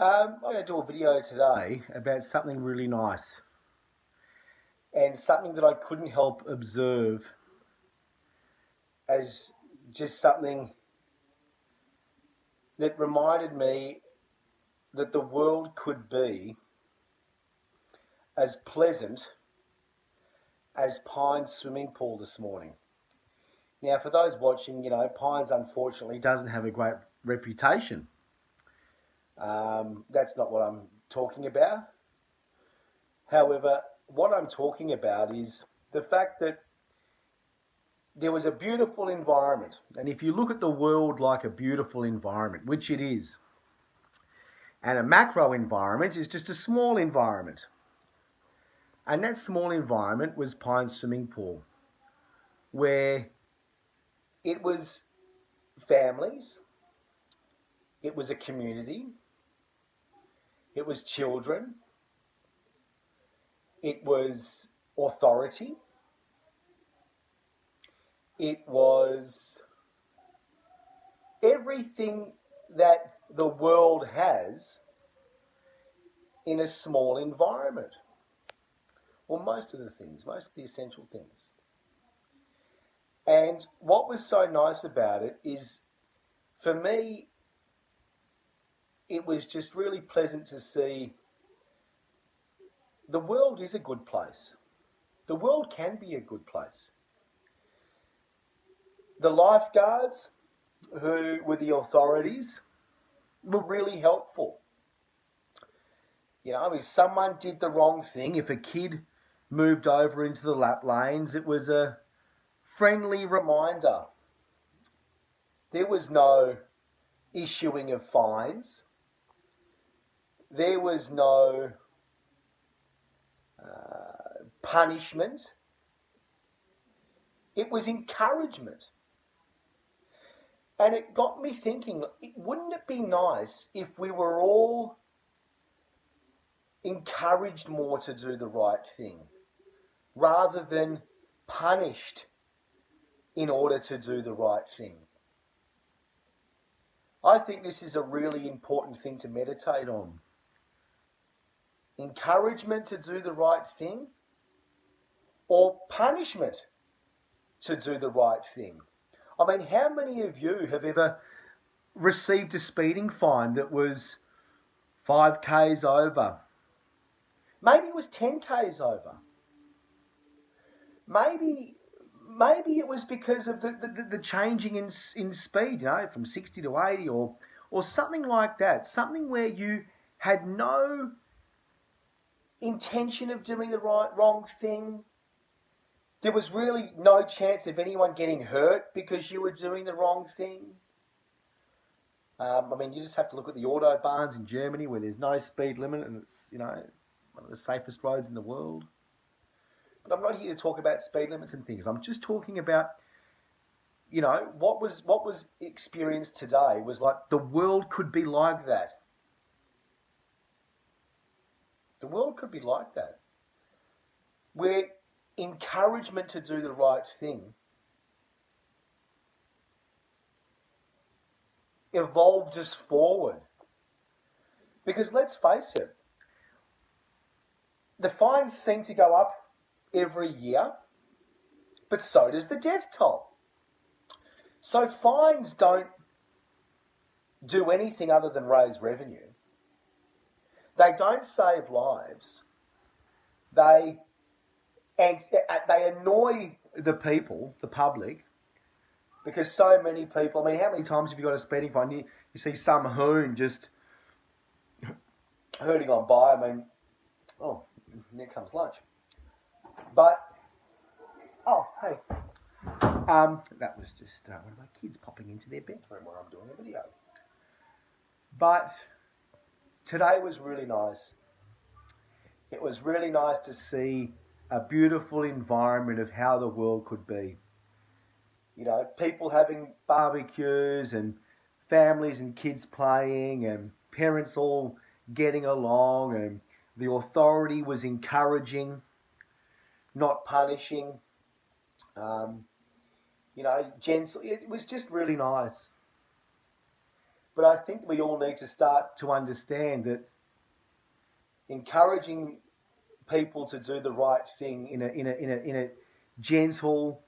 I'm going to do a video today about something really nice and something that I couldn't help observe as just something that reminded me that the world could be as pleasant as Pine's swimming pool this morning. Now, for those watching, Pine's unfortunately doesn't have a great reputation. That's not what I'm talking about. However, what I'm talking about is the fact that there was a beautiful environment. And if you look at the world like a beautiful environment, which it is, and a macro environment is just a small environment. And that small environment was Pine Swimming Pool, where it was families, it was a community, it was children, it was authority, it was everything that the world has in a small environment. Well, most of the things, most of the essential things. And what was so nice about it is, for me, it was just really pleasant to see the world is a good place. The world can be a good place. The lifeguards, who were the authorities, were really helpful. If someone did the wrong thing, if a kid moved over into the lap lanes, it was a friendly reminder. There was no issuing of fines. There was no punishment. It was encouragement. And it got me thinking, wouldn't it be nice if we were all encouraged more to do the right thing, rather than punished in order to do the right thing? I think this is a really important thing to meditate on. Encouragement to do the right thing, or punishment to do the right thing. I mean, how many of you have ever received a speeding fine that was 5Ks over? Maybe it was 10Ks over. Maybe it was because of the changing in speed, from 60 to 80 or something like that. Something where you had no intention of doing the wrong thing. There was really no chance of anyone getting hurt because you were doing the wrong thing. You just have to look at the autobahns in Germany where there's no speed limit and it's, one of the safest roads in the world. But I'm not here to talk about speed limits and things. I'm just talking about, what was experienced today was like the world could be like that. The world could be like that. Where encouragement to do the right thing evolved us forward. Because let's face it, the fines seem to go up every year, but so does the death toll. So fines don't do anything other than raise revenue. They don't save lives. They annoy the people, the public, because so many people, how many times have you got a speeding fine? You see some hoon just hurting on by. Oh, there comes lunch. But, hey. That was just one of my kids popping into their bedroom where I'm doing a video. But today was really nice. It was really nice to see a beautiful environment of how the world could be. People having barbecues and families and kids playing and parents all getting along, and the authority was encouraging, not punishing. Gentle. It was just really nice. But I think we all need to start to understand that encouraging people to do the right thing in a gentle,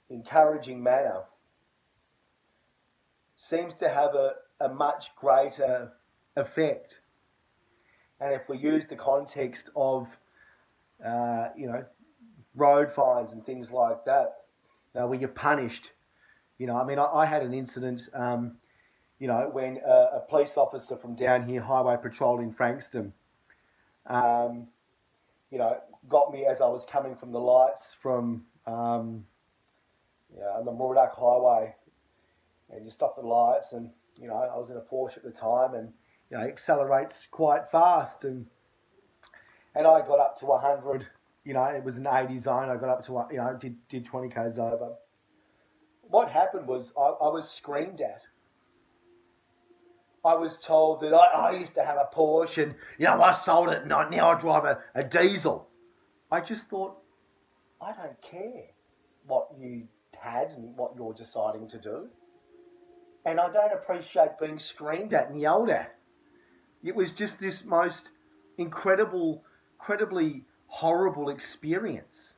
encouraging manner seems to have a much greater effect. And if we use the context of, road fines and things like that, where you're punished. I had an incident, when a police officer from down here, Highway Patrol in Frankston, got me as I was coming from the lights from on the Murdoch Highway, and you stop the lights, and I was in a Porsche at the time, and it accelerates quite fast, and I got up to 100. It was an 80 zone. I got up to did 20 k's over. What happened was I was screamed at. I was told that I used to have a Porsche and, I sold it and now I drive a diesel. I just thought, I don't care what you had and what you're deciding to do. And I don't appreciate being screamed at and yelled at. It was just this most incredibly horrible experience.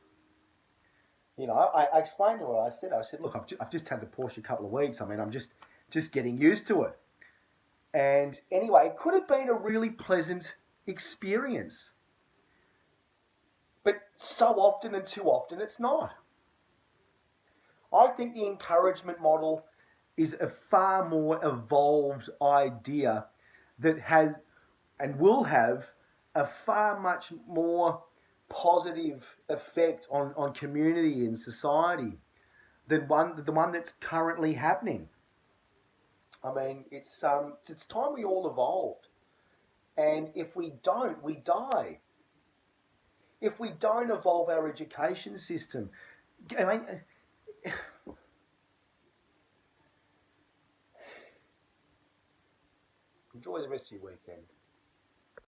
I explained to her, I said, look, I've just had the Porsche a couple of weeks. I'm just getting used to it. And anyway, it could have been a really pleasant experience. But so often and too often, it's not. I think the encouragement model is a far more evolved idea that has and will have a far much more positive effect on community and society than the one that's currently happening. It's time we all evolved. And if we don't, we die. If we don't evolve our education system, enjoy the rest of your weekend.